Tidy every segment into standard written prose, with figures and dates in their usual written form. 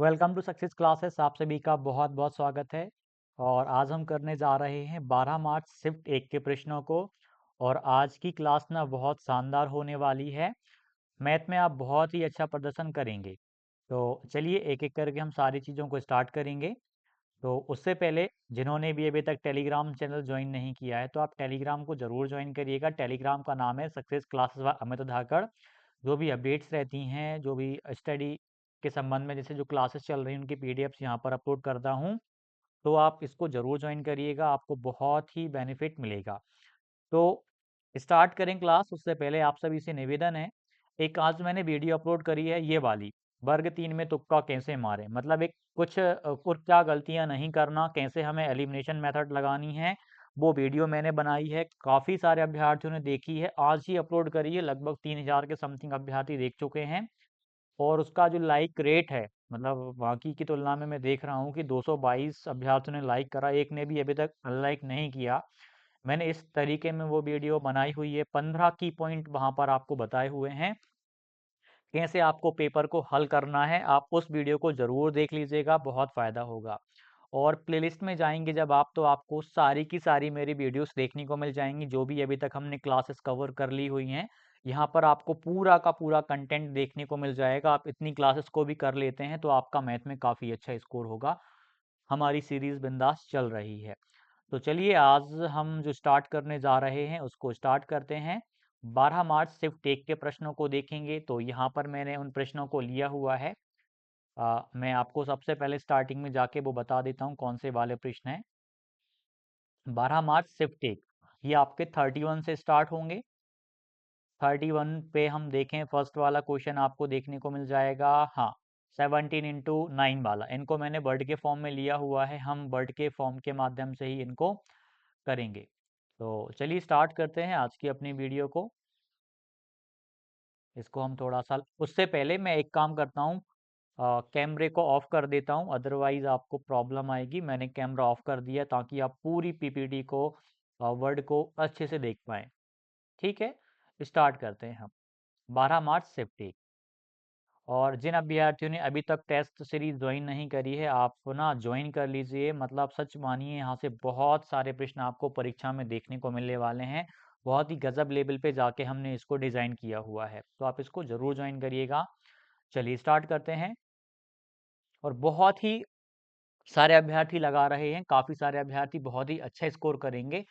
Welcome to success classes. आप सभी का बहुत बहुत स्वागत है। और आज हम करने जा रहे हैं 12 मार्च शिफ्ट 1 के प्रश्नों को। और आज की क्लास ना बहुत शानदार होने वाली है। मैथ में आप बहुत ही अच्छा प्रदर्शन करेंगे। तो चलिए एक एक करके हम सारी चीज़ों को स्टार्ट करेंगे। तो उससे पहले जिन्होंने भी अभी तक टेलीग्राम चैनल ज्वाइन नहीं किया है तो आप टेलीग्राम को ज़रूर ज्वाइन करिएगा। टेलीग्राम का नाम है सक्सेस क्लासेस व अमित धाकड़। जो भी अपडेट्स रहती हैं, जो भी स्टडी के संबंध में जैसे जो क्लासेस चल रही हैं उनकी पीडीएफ्स यहाँ पर अपलोड करता हूँ। तो आप इसको ज़रूर ज्वाइन करिएगा, आपको बहुत ही बेनिफिट मिलेगा। तो स्टार्ट करें क्लास उससे पहले आप सभी से निवेदन है। एक आज मैंने वीडियो अपलोड करी है ये वाली, वर्ग 3 में तुक्का कैसे मारें, मतलब एक कुछ क्या गलतियां नहीं करना, कैसे हमें एलिमिनेशन मेथड लगानी है, वो वीडियो मैंने बनाई है। काफ़ी सारे अभ्यर्थियों ने देखी है, आज ही अपलोड करी है। लगभग 3000 के समथिंग अभ्यर्थी देख चुके हैं। और उसका जो लाइक रेट है, मतलब बाकी की तुलना में मैं देख रहा हूँ कि 222 अभ्यर्थियों ने लाइक करा, एक ने भी अभी तक अनलाइक नहीं किया। मैंने इस तरीके में वो वीडियो बनाई हुई है, 15 की पॉइंट वहाँ पर आपको बताए हुए हैं कैसे आपको पेपर को हल करना है। आप उस वीडियो को ज़रूर देख लीजिएगा, बहुत फ़ायदा होगा। और प्लेलिस्ट में जाएंगे जब आप, तो आपको सारी की सारी मेरी वीडियोस देखने को मिल जाएंगी, जो भी अभी तक हमने क्लासेस कवर कर ली हुई हैं। यहाँ पर आपको पूरा का पूरा कंटेंट देखने को मिल जाएगा। आप इतनी क्लासेस को भी कर लेते हैं तो आपका मैथ में काफ़ी अच्छा स्कोर होगा। हमारी सीरीज़ बिंदास चल रही है। तो चलिए आज हम जो स्टार्ट करने जा रहे हैं उसको स्टार्ट करते हैं। 12 मार्च शिफ्ट 1 के प्रश्नों को देखेंगे। तो यहाँ पर मैंने उन प्रश्नों को लिया हुआ है। मैं आपको सबसे पहले स्टार्टिंग में जाके वो बता देता हूँ कौन से वाले प्रश्न हैं। 12 मार्च शिफ्ट 1 ये आपके 31 से स्टार्ट होंगे। 31 पे हम देखें, फर्स्ट वाला क्वेश्चन आपको देखने को मिल जाएगा। हाँ, 17 × 9 वाला, इनको मैंने वर्ड के फॉर्म में लिया हुआ है। हम वर्ड के फॉर्म के माध्यम से ही इनको करेंगे। तो चलिए स्टार्ट करते हैं आज की अपनी वीडियो को। इसको हम थोड़ा सा, उससे पहले मैं एक काम करता हूँ, कैमरे को ऑफ कर देता हूँ, अदरवाइज आपको प्रॉब्लम आएगी। मैंने कैमरा ऑफ कर दिया ताकि आप पूरी पीपीटी को, वर्ड को अच्छे से देख पाएँ। ठीक है, स्टार्ट करते हैं हम। 12 मार्च शिफ्ट 1। और जिन अभ्यर्थियों ने अभी तक टेस्ट सीरीज ज्वाइन नहीं करी है, आप ना ज्वाइन कर लीजिए। मतलब सच मानिए, यहाँ से बहुत सारे प्रश्न आपको परीक्षा में देखने को मिलने वाले हैं। बहुत ही गजब लेवल पे जाके हमने इसको डिज़ाइन किया हुआ है, तो आप इसको ज़रूर ज्वाइन करिएगा। चलिए स्टार्ट करते हैं। और बहुत ही सारे अभ्यर्थी लगा रहे हैं, काफ़ी सारे अभ्यर्थी बहुत ही अच्छा स्कोर करेंगे।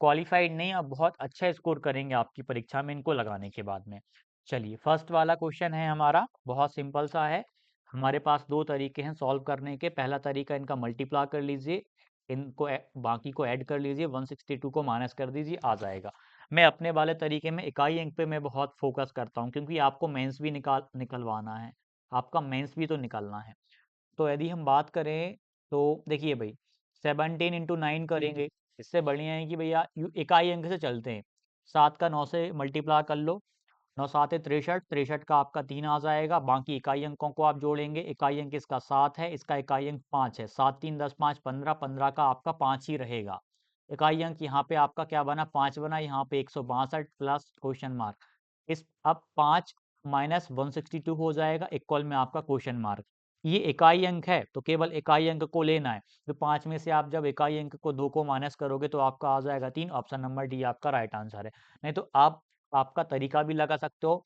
क्वालिफाइड नहीं, अब बहुत अच्छा स्कोर करेंगे आपकी परीक्षा में इनको लगाने के बाद में। चलिए फर्स्ट वाला क्वेश्चन है हमारा, बहुत सिंपल सा है। हमारे पास दो तरीके हैं सॉल्व करने के। पहला तरीका, इनका मल्टीप्लाई कर लीजिए, इनको बाकी को ऐड कर लीजिए, 162 को माइनस कर दीजिए, आ जाएगा। मैं अपने वाले तरीके में इकाई अंक पे मैं बहुत फोकस करता हूँ, क्योंकि आपको मेंस भी निकलवाना है, आपका मेंस भी तो निकलना है। तो यदि हम बात करें तो देखिए भाई, 17 × 9 करेंगे। इससे बढ़िया है कि भैया इकाई अंक से चलते हैं। 7 का 9 से मल्टीप्लाई कर लो, 9 7 है 63, 63 का आपका 3 आ जाएगा। बाकी इकाई अंकों को आप जोड़ेंगे, इकाई अंक इसका 7 है, इसका इकाई अंक 5 है। 7 3 10 5 15, 15 का आपका 5 ही रहेगा। इकाई अंक यहाँ पे आपका क्या बना, 5 बना। यहाँ पे 162 प्लस क्वेश्चन मार्क। इस अब 5 माइनस 162 हो जाएगा, इक्वल में आपका क्वेश्चन मार्क। ये इकाई अंक है तो केवल इकाई अंक को लेना है। तो 5 में से आप जब इकाई अंक को 2 को माइनस करोगे तो आपका आ जाएगा 3। ऑप्शन नंबर डी आपका राइट आंसर है। नहीं तो आप आपका तरीका भी लगा सकते हो।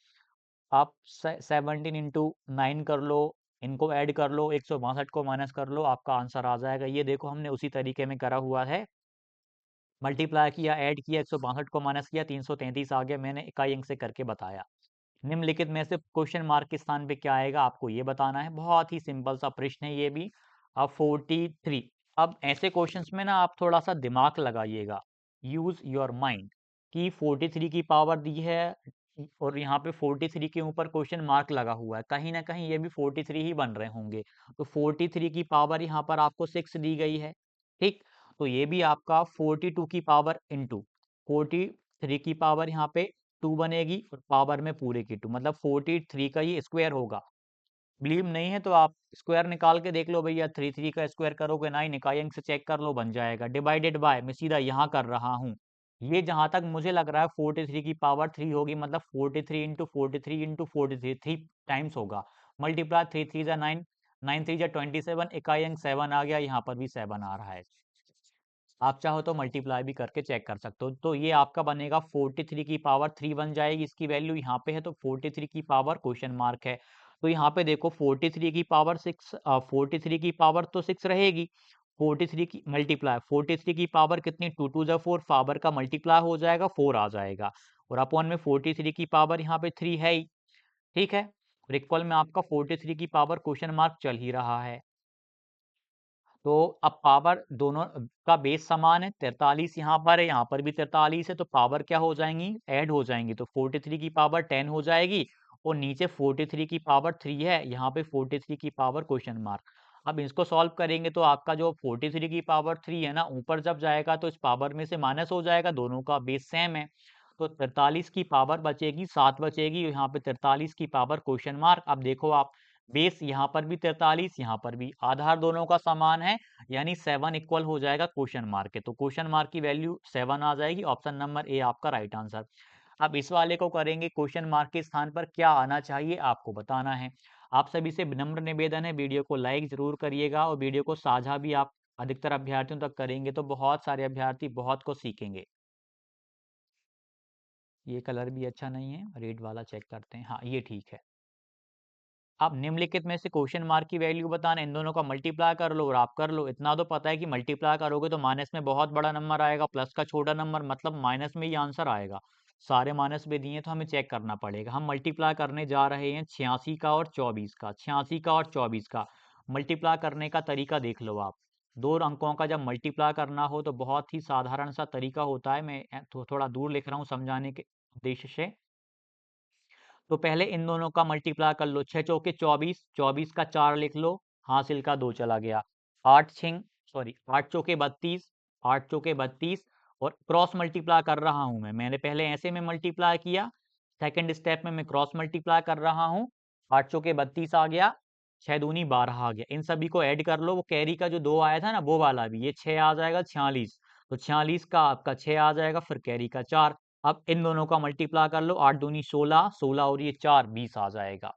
आप 17 × 9 कर लो, इनको ऐड कर लो, 162 को माइनस कर लो, आपका आंसर आ जाएगा। ये देखो हमने उसी तरीके में करा हुआ है। मल्टीप्लाई किया, ऐड किया, 162 को माइनस किया, 333 आ गया। मैंने इकाई अंक से करके बताया। निम्नलिखित में से क्वेश्चन मार्क के स्थान पे क्या आएगा, आपको ये बताना है। बहुत ही सिंपल सा प्रश्न है ये भी। अब 43। अब ऐसे क्वेश्चंस में ना आप थोड़ा सा दिमाग लगाइएगा, यूज योर माइंड। कि 43 की पावर दी है और यहाँ पे 43 के ऊपर क्वेश्चन मार्क लगा हुआ है, कहीं ना कहीं ये भी 43 ही बन रहे होंगे। तो 43 की पावर यहाँ पर आपको 6 दी गई है। ठीक, तो ये भी आपका 42 की पावर इंटू 43 की पावर यहाँ पे 2 बनेगी, और पावर में पूरे की 2, मतलब 43 का ये स्क्वायर होगा। बिलीव नहीं है तो आप स्क्वायर निकाल के देख लो भैया। 3 का स्क्वायर करोगे 9, इकाई अंक से चेक कर लो, बन जाएगा। डिवाइडेड बाय, मैं सीधा यहाँ कर रहा हूँ। ये जहां तक मुझे लग रहा है 43 की पावर 3 होगी, मतलब 43 इंटू 43 इंटू 43, 3 टाइम्स होगा। मल्टीप्लाई 3 3 9, 9 3 जा 27, इकाई अंक 7 आ गया, यहाँ पर भी 7 आ रहा है। आप चाहो तो मल्टीप्लाई भी करके चेक कर सकते हो। तो ये आपका बनेगा 43 की पावर 3 बन जाएगी, इसकी वैल्यू यहाँ पे है, तो 43 की पावर क्वेश्चन मार्क है। तो यहाँ पे देखो 43 की पावर 6, 43 की पावर तो 6 रहेगी, 43 की मल्टीप्लाई 43 की पावर कितनी, 2 2 जा 4, पावर का मल्टीप्लाई हो जाएगा 4 आ जाएगा, और अपॉन में 43 की पावर यहाँ पे 3 है ही, ठीक है। और इक्वल में आपका 43 की पावर क्वेश्चन मार्क चल ही रहा है। तो अब पावर दोनों का बेस समान है, 43 यहाँ पर है, यहाँ पर भी 43 है, तो पावर क्या हो जाएंगी, ऐड हो जाएंगी, तो 43 की पावर 10 हो जाएगी, और नीचे 43 की पावर 3 है, यहाँ पे 43 की पावर क्वेश्चन मार्क। अब इसको सॉल्व करेंगे तो आपका जो 43 की पावर 3 है ना, ऊपर जब जाएगा तो इस पावर में से माइनस हो जाएगा, दोनों का बेस सेम है, तो 43 की पावर बचेगी 7 बचेगी, यहाँ पे 43 की पावर क्वेश्चन मार्क। अब देखो आप, बेस यहाँ पर भी 43, यहाँ पर भी, आधार दोनों का समान है, यानी 7 इक्वल हो जाएगा क्वेश्चन मार्क के, तो क्वेश्चन मार्क की वैल्यू 7 आ जाएगी, ऑप्शन नंबर ए आपका राइट आंसर। अब इस वाले को करेंगे, क्वेश्चन मार्क के स्थान पर क्या आना चाहिए आपको बताना है। आप सभी से विनम्र निवेदन है, वीडियो को लाइक जरूर करिएगा, और वीडियो को साझा भी आप अधिकतर अभ्यर्थियों तक करेंगे तो बहुत सारे अभ्यर्थी बहुत कुछ सीखेंगे। ये कलर भी अच्छा नहीं है, रेड वाला चेक करते हैं, हाँ ये ठीक है। आप निम्नलिखित में से क्वेश्चन मार्क की वैल्यू बताना, इन दोनों का मल्टीप्लाई कर लो और आप कर लो। इतना तो पता है कि मल्टीप्लाई करोगे तो माइनस में बहुत बड़ा नंबर आएगा, प्लस का छोटा नंबर, मतलब माइनस में ही आंसर आएगा। सारे माइनस में दिए तो हमें चेक करना पड़ेगा। हम मल्टीप्लाई करने जा रहे हैं 86 का और 24 का, 86 का और 24 का। मल्टीप्लाई करने का तरीका देख लो आप। दो अंकों का जब मल्टीप्लाई करना हो तो बहुत ही साधारण सा तरीका होता है। मैं थोड़ा दूर लिख रहा हूँ समझाने के उद्देश्य से। तो पहले इन दोनों का मल्टीप्लाई कर लो, 6 चौके 24, 24 का 4 लिख लो, हासिल का 2 चला गया, 8 छिंग सॉरी 8 चौके 32, 8 चौके 32, और क्रॉस मल्टीप्लाई कर रहा हूं मैंने पहले ऐसे में मल्टीप्लाई किया, सेकंड स्टेप में मैं क्रॉस मल्टीप्लाई कर रहा हूं, 8 चौके 32 आ गया, 6 दूनी 12 आ गया, इन सभी को ऐड कर लो, वो कैरी का जो 2 आया था ना वो वाला भी, ये 6 आ जाएगा 46, तो 46 का आपका 6 आ जाएगा, फिर कैरी का 4। अब इन दोनों का मल्टीप्लाई कर लो, 8 दूनी 16, 16 और ये 4 20 आ जाएगा,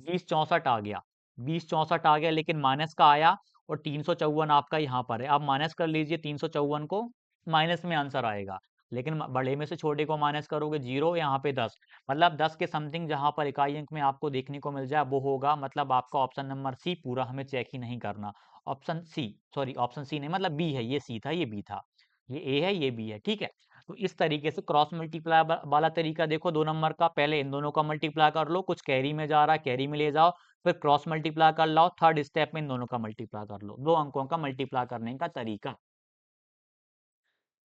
20 64 आ गया, 20 64 आ गया, लेकिन माइनस का आया, और 354 आपका यहाँ पर है। आप माइनस कर लीजिए 354 को, माइनस में आंसर आएगा, लेकिन बड़े में से छोटे को माइनस करोगे 0, यहाँ पे 10, मतलब 10 के समथिंग जहां पर इकाई अंक में आपको देखने को मिल जाए वो होगा, मतलब आपका ऑप्शन नंबर सी पूरा, हमें चेक ही नहीं करना। Option C, sorry option C नहीं, मतलब बी है, ये सी था ये बी था, ये ए है ये बी है, ठीक है। तो इस तरीके से क्रॉस मल्टीप्लाई वाला तरीका देखो, 2 नंबर का, पहले इन दोनों का मल्टीप्लाई कर लो, कुछ कैरी में जा रहा है कैरी में ले जाओ, फिर क्रॉस मल्टीप्लाई कर लो, थर्ड स्टेप में इन दोनों का मल्टीप्लाई कर लो, 2 अंकों का मल्टीप्लाई करने का तरीका।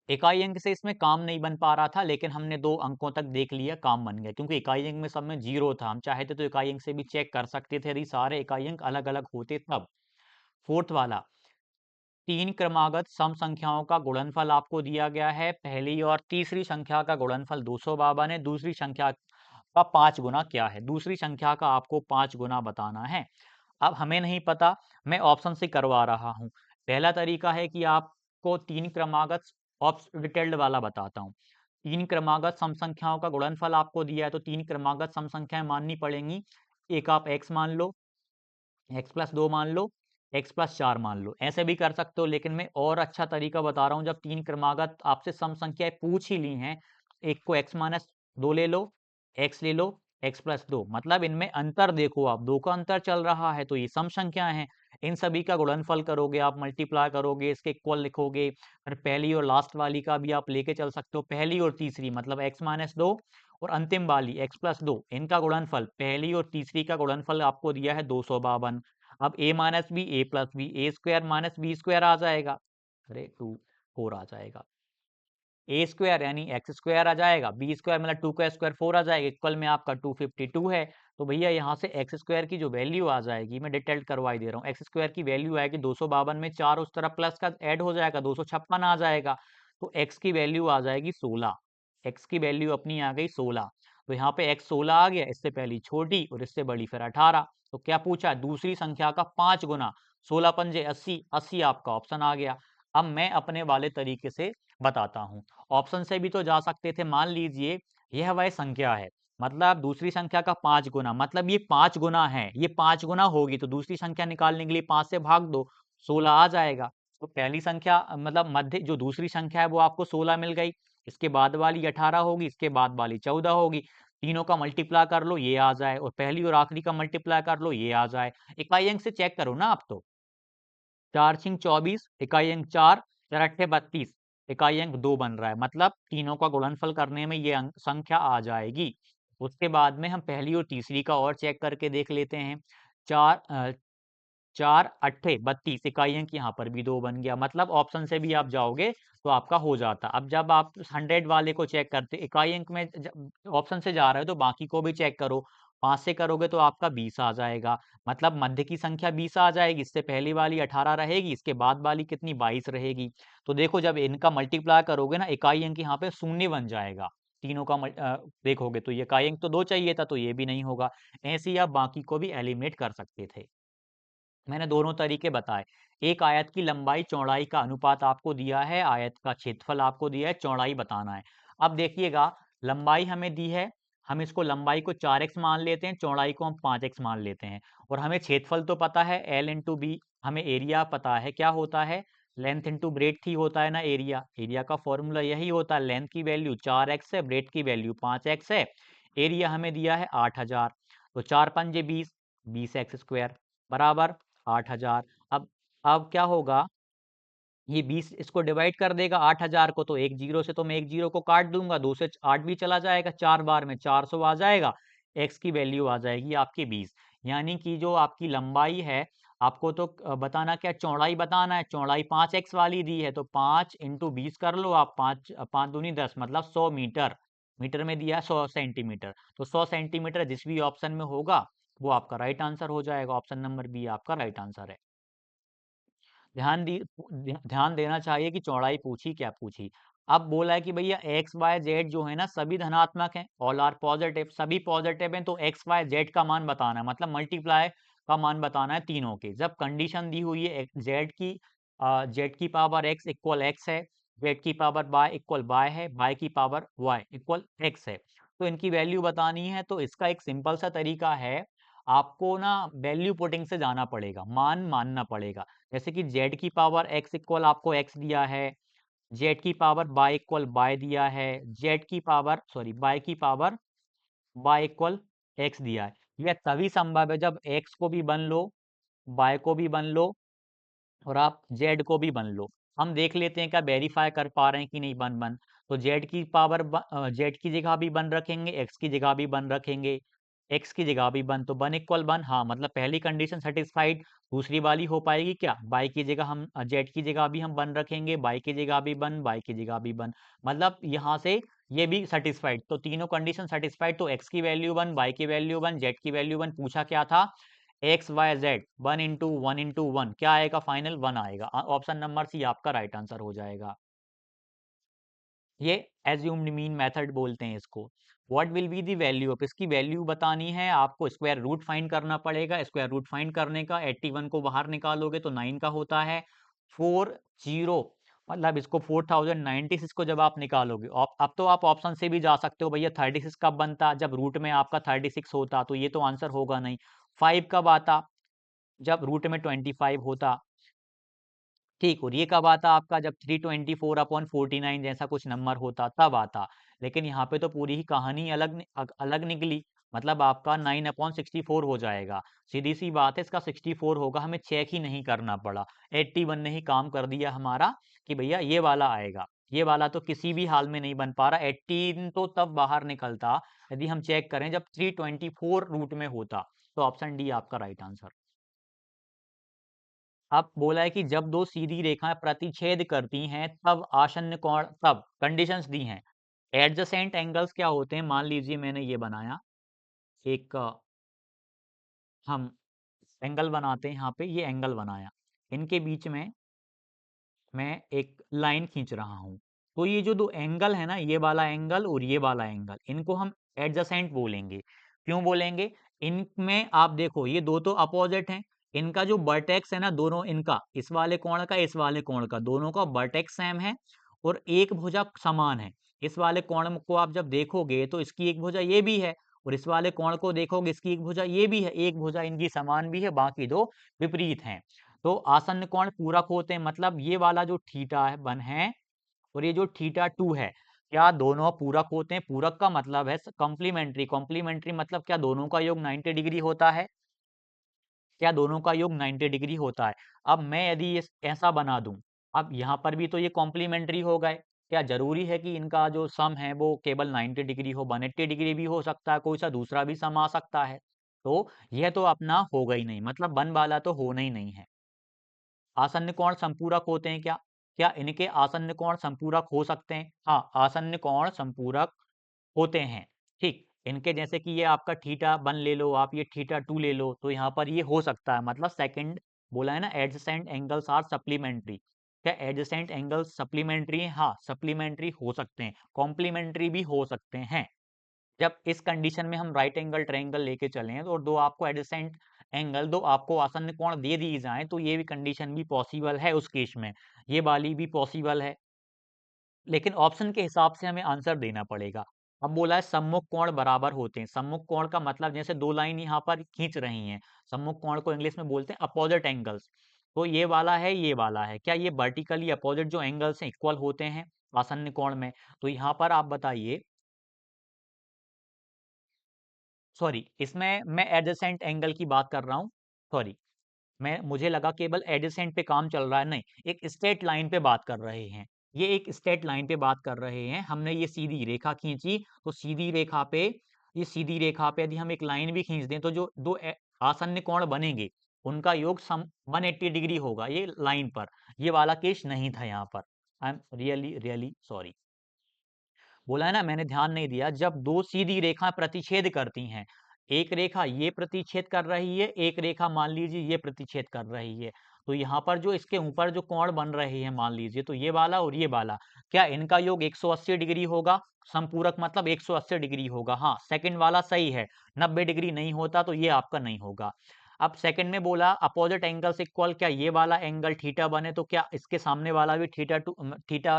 इकाई अंक से इसमें काम नहीं बन पा रहा था, लेकिन हमने 2 अंकों तक देख लिया, काम बन गया, क्योंकि इकाई अंक में सब में 0 था, हम चाहे थे तो इकाई अंक से भी चेक कर सकते थे, यदि सारे इकाई अंक अलग अलग होते तब। फोर्थ वाला, 3 क्रमागत सम संख्याओं का गुणनफल आपको दिया गया है, पहली और तीसरी संख्या का गुणनफल 252 है, दूसरी संख्या का 5 गुना क्या है, दूसरी संख्या का आपको 5 गुना बताना है। अब हमें नहीं पता, मैं ऑप्शन से करवा रहा हूं। पहला तरीका है कि आपको 3 क्रमागत, डिटेल्ड वाला बताता हूं, 3 क्रमागत सम संख्याओं का गुणनफल आपको दिया है, तो 3 क्रमागत सम संख्याएं माननी पड़ेंगी। एक आप x मान लो, x प्लस 2 मान लो, x प्लस 4 मान लो, ऐसे भी कर सकते हो, लेकिन मैं और अच्छा तरीका बता रहा हूँ। जब 3 क्रमागत आपसे सम संख्याएं पूछ ही ली हैं, एक को x माइनस 2 ले लो, x ले लो, x प्लस 2, मतलब इनमें अंतर देखो आप, 2 का अंतर चल रहा है, तो ये सम संख्याएं हैं, इन सभी का गुणनफल करोगे आप, मल्टीप्लाई करोगे, इसके इक्वल लिखोगे, फिर पहली और लास्ट वाली का भी आप लेके चल सकते हो, पहली और तीसरी मतलब x माइनस 2 और अंतिम वाली x प्लस 2, इनका गुणनफल, पहली और तीसरी का गुणनफल आपको दिया है 252। अब a minus B, A plus B, A square minus B square आ जाएगा, अरे 4 आ जाएगा, ए स्क्वायर यानी एक्स स्क्वायर आ जाएगा, बी स्क्वायर मतलब 2 का स्क्वायर 4 आ जाएगा, इक्वल में आपका 252 है। तो भैया यहाँ से एक्स स्क्वायर की जो वैल्यू आ जाएगी, मैं डिटेल्ड करवाई दे रहा हूँ, एक्स स्क्वायर की वैल्यू आएगी 252 में 4 उस तरफ प्लस का ऐड हो जाएगा, 256 आ जाएगा, तो एक्स की वैल्यू आ जाएगी 16, एक्स की वैल्यू अपनी आ गई 16। तो यहाँ पे एक्स 16 आ गया, इससे पहली छोटी और इससे बड़ी फिर 18। तो क्या पूछा, दूसरी संख्या का 5 गुना, 16 पंजे 80, 80 आपका ऑप्शन आ गया। अब मैं अपने वाले तरीके से बताता हूँ, ऑप्शन से भी तो जा सकते थे, मान लीजिए यह वह संख्या है, मतलब दूसरी संख्या का 5 गुना, मतलब ये 5 गुना है, ये 5 गुना होगी तो दूसरी संख्या निकालने के लिए 5 से भाग दो, 16 आ जाएगा। तो पहली संख्या मतलब मध्य जो दूसरी संख्या है वो आपको 16 मिल गई, इसके बाद वाली 18 होगी, इसके बाद वाली 14 होगी। तीनों का मल्टीप्लाई कर लो, ये आ जाए, और पहली और आखिरी का मल्टीप्लाई कर लो, ये आ जाए। इकाई अंक से चेक करो ना आप तो। 4 छिंग 24, इकाई अंक 4, 4 अट्ठे 32, इकाई अंक 2 बन रहा है, मतलब तीनों का गुणनफल करने में ये अंक संख्या आ जाएगी। उसके बाद में हम पहली और तीसरी का और चेक करके देख लेते हैं। 4 अट्ठे 32, इकाई अंक यहाँ पर भी 2 बन गया, मतलब ऑप्शन से भी आप जाओगे तो आपका हो जाता। अब जब आप 100 वाले को चेक करते, इकाई अंक में ऑप्शन से जा रहे हो तो बाकी को भी चेक करो। 5 से करोगे तो आपका 20 आ जाएगा, मतलब मध्य की संख्या 20 आ जाएगी, इससे पहली वाली 18 रहेगी, इसके बाद वाली कितनी 22 रहेगी। तो देखो जब इनका मल्टीप्लाई करोगे ना, इकाई अंक यहाँ पे शून्य बन जाएगा। तीनों का देखोगे तो ये इकाई अंक तो 2 चाहिए था, तो ये भी नहीं होगा। ऐसे ही आप बाकी को भी एलिमिनेट कर सकते थे। मैंने दोनों तरीके बताए। एक आयत की लंबाई चौड़ाई का अनुपात आपको दिया है, आयत का क्षेत्रफल आपको दिया है, चौड़ाई बताना है। अब देखिएगा, लंबाई हमें दी है, हम इसको लंबाई को 4x मान लेते हैं, चौड़ाई को हम 5x मान लेते हैं, और हमें क्षेत्रफल तो पता है L इंटू बी, हमें एरिया पता है क्या होता है, लेंथ इंटू ब्रेड्थ ही होता है ना एरिया। एरिया का फॉर्मूला यही होता है, लेंथ की वैल्यू 4x है, ब्रेड्थ की वैल्यू 5x है, एरिया हमें दिया है 8000, तो 4 पंजे 20, 20x स्क्वायर बराबर 8000। अब क्या होगा, ये 20 इसको डिवाइड कर देगा 8000 को, तो एक जीरो से तो मैं एक जीरो को काट दूंगा, 2 से 8 भी चला जाएगा, 4 बार में 400 आ जाएगा, x की वैल्यू आ जाएगी आपकी 20। यानी कि जो आपकी लंबाई है, आपको तो बताना क्या, चौड़ाई बताना है, चौड़ाई 5x वाली दी है, तो 5 इंटू 20 कर लो आप, 5 5 दूनी 10, मतलब 100 मीटर, मीटर में दिया है 100 सेंटीमीटर, तो 100 सेंटीमीटर जिस भी ऑप्शन में होगा वो आपका राइट आंसर हो जाएगा। ऑप्शन नंबर बी आपका राइट आंसर है। ध्यान देना चाहिए कि चौड़ाई पूछी क्या पूछी। अब बोला है कि भैया एक्स वाई जेड जो है ना सभी धनात्मक हैं, ऑल आर पॉजिटिव, सभी पॉजिटिव हैं, तो एक्स वाई जेड का मान बताना है, मतलब मल्टीप्लाई का मान बताना है तीनों के। जब कंडीशन दी हुई है जेड की पावर एक्स इक्वल एक्स है, जेड की पावर वाई इक्वल वाई है, वाई की पावर वाई इक्वल एक्स है, तो इनकी वैल्यू बतानी है। तो इसका एक सिंपल सा तरीका है, आपको ना वैल्यू पुटिंग से जाना पड़ेगा, मान मानना पड़ेगा। जैसे कि z की पावर x इक्वल आपको x दिया है, z की पावर y इक्वल y दिया है, y की पावर y इक्वल x दिया है। यह तभी संभव है जब x को भी बन लो, y को भी बन लो, और आप z को भी बन लो। हम देख लेते हैं क्या वेरीफाई कर पा रहे हैं कि नहीं बन तो z की पावर z की जगह भी बन रखेंगे, x की जगह भी बन रखेंगे, x की जगह भी बन, तो 1 इक्वल 1, हाँ मतलब पहली कंडीशन सेटिस्फाइड। दूसरी वाली हो पाएगी क्या, y की जगह हम z की जगह भी हम बन रखेंगे, y की जगह भी बन, y की जगह भी बन, मतलब यहाँ से ये भी सेटिस्फाइड। तो तीनों कंडीशन सेटिस्फाइड, तो x की वैल्यू 1, y की वैल्यू 1, z की वैल्यू 1, पूछा क्या था, एक्स वाई जेड, 1 इंटू 1 क्या आएगा, फाइनल 1 आएगा। ऑप्शन नंबर सी आपका राइट आंसर हो जाएगा। ये एज्यूम्ड मीन मेथड बोलते हैं इसको। What will be the value of, इसकी वैल्यू बतानी है आपको, स्क्वायर रूट फाइंड करना पड़ेगा। स्क्वायर रूट फाइंड करने का 81 को बाहर निकालोगे तो 9 का होता है, 40, मतलब इसको 4096 को जब आप निकालोगे, अब तो आप ऑप्शन से भी जा सकते हो, भैया 36 कब बनता, जब रूट में आपका 36 होता, तो ये तो आंसर होगा नहीं। 5 कब आता, जब रूट में 25 होता, ठीक, और ये कब आता आपका, जब 324/49 जैसा कुछ नंबर होता तब आता। लेकिन यहाँ पे तो पूरी ही कहानी अलग निकली, मतलब आपका 9/64 हो जाएगा। सीधी सी बात है, इसका 64 होगा, हमें चेक ही नहीं करना पड़ा, 81 ने ही काम कर दिया हमारा कि भैया ये वाला आएगा। ये वाला तो किसी भी हाल में नहीं बन पा रहा, 18 तो तब बाहर निकलता यदि हम चेक करें जब 324 रूट में होता। तो ऑप्शन डी आपका राइट आंसर। अब बोला है कि जब दो सीधी रेखाएं प्रतिच्छेद करती हैं तब आसन्न कोण, तब कंडीशंस दी हैं। एडजेसेंट एंगल्स क्या होते हैं, मान लीजिए मैंने ये बनाया एक, हम एंगल बनाते हैं, यहाँ पे ये एंगल बनाया, इनके बीच में मैं एक लाइन खींच रहा हूँ, तो ये जो दो एंगल है ना, ये वाला एंगल और ये वाला एंगल, इनको हम एडजेसेंट बोलेंगे। क्यों बोलेंगे, इनमें आप देखो ये दो तो अपोजिट हैं, इनका जो वर्टेक्स है ना, दोनों इनका, इस वाले कोण का इस वाले कोण का, दोनों का वर्टेक्स सेम है और एक भुजा समान है। इस वाले कोण को आप जब देखोगे तो इसकी एक भुजा ये भी है और इस वाले कोण को देखोगे, इसकी एक भुजा ये भी है, एक भुजा इनकी समान भी है, बाकी दो विपरीत हैं। तो आसन्न कोण पूरक होते हैं, मतलब ये वाला जो थीटा है 1 है और ये जो थीटा 2 है, क्या दोनों पूरक होते हैं? पूरक का मतलब है कॉम्प्लीमेंट्री। कॉम्प्लीमेंट्री मतलब क्या दोनों का योग 90 डिग्री होता है? क्या दोनों का योग 90 डिग्री होता है? अब मैं यदि ये ऐसा बना दूं, अब यहाँ पर भी तो ये कॉम्प्लीमेंट्री हो गए। क्या जरूरी है कि इनका जो सम है वो केवल 90 डिग्री हो? 180 डिग्री भी हो सकता है, कोई सा दूसरा भी सम आ सकता है। तो यह तो अपना होगा ही नहीं, मतलब 1 वाला तो होना ही नहीं है। आसन्न कोण संपूरक होते हैं क्या? क्या इनके आसन्न कोण संपूरक हो सकते हैं? हाँ, आसन्न कोण संपूरक होते हैं। ठीक, इनके जैसे कि ये आपका थीटा 1 ले लो, आप ये थीटा 2 ले लो, तो यहाँ पर ये हो सकता है, मतलब सेकंड बोला है ना, एडजेसेंट एंगल्स आर सप्लीमेंट्री। क्या एडजेसेंट एंगल्स सप्लीमेंट्री हैं? हाँ, सप्लीमेंट्री हो सकते हैं, कॉम्प्लीमेंट्री भी हो सकते हैं। जब इस कंडीशन में हम राइट एंगल ट्रायंगल लेके चलें और दो आपको एडजेसेंट एंगल, दो आपको आसन्न कोण दे दी जाए, तो ये भी कंडीशन भी पॉसिबल है उस केस में, ये वाली भी पॉसिबल है। लेकिन ऑप्शन के हिसाब से हमें आंसर देना पड़ेगा। अब बोला है सम्मुख कोण बराबर होते हैं। सम्मुख कोण का मतलब जैसे दो लाइन यहाँ पर खींच रही हैं, सम्मुख कोण को इंग्लिश में बोलते हैं अपोजिट एंगल्स। तो ये वाला है, ये वाला है, क्या ये वर्टिकली अपोजिट जो एंगल्स हैं इक्वल होते हैं आसन्न कोण में? तो यहाँ पर आप बताइए, सॉरी, इसमें मैं एडजेसेंट एंगल की बात कर रहा हूँ, सॉरी, मैं मुझे लगा केवल एडजेसेंट पे काम चल रहा है, नहीं, एक स्ट्रेट लाइन पे बात कर रहे हैं। ये एक स्ट्रेट लाइन पे बात कर रहे हैं, हमने ये सीधी रेखा खींची, तो सीधी रेखा पे, ये सीधी रेखा पे यदि हम एक लाइन भी खींच दें, तो जो दो आसन्न कोण बनेंगे उनका योग सम 180 डिग्री होगा ये लाइन पर। ये वाला केस नहीं था यहाँ पर। I am really really sorry. बोला है ना, मैंने ध्यान नहीं दिया, जब दो सीधी रेखा प्रतिच्छेद करती हैं, एक रेखा ये प्रतिच्छेद कर रही है, एक रेखा मान लीजिए ये प्रतिच्छेद कर रही है, तो यहाँ पर जो इसके ऊपर जो कोण बन रहे हैं मान लीजिए, तो ये वाला और ये वाला, क्या इनका योग 180 डिग्री होगा? संपूरक मतलब 180 डिग्री होगा। हाँ, सेकंड वाला सही है, 90 डिग्री नहीं होता तो ये आपका नहीं होगा। अब सेकंड में बोला अपोजिट एंगल्स इक्वल, क्या ये वाला एंगल थीटा बने तो क्या इसके सामने वाला भी थीटा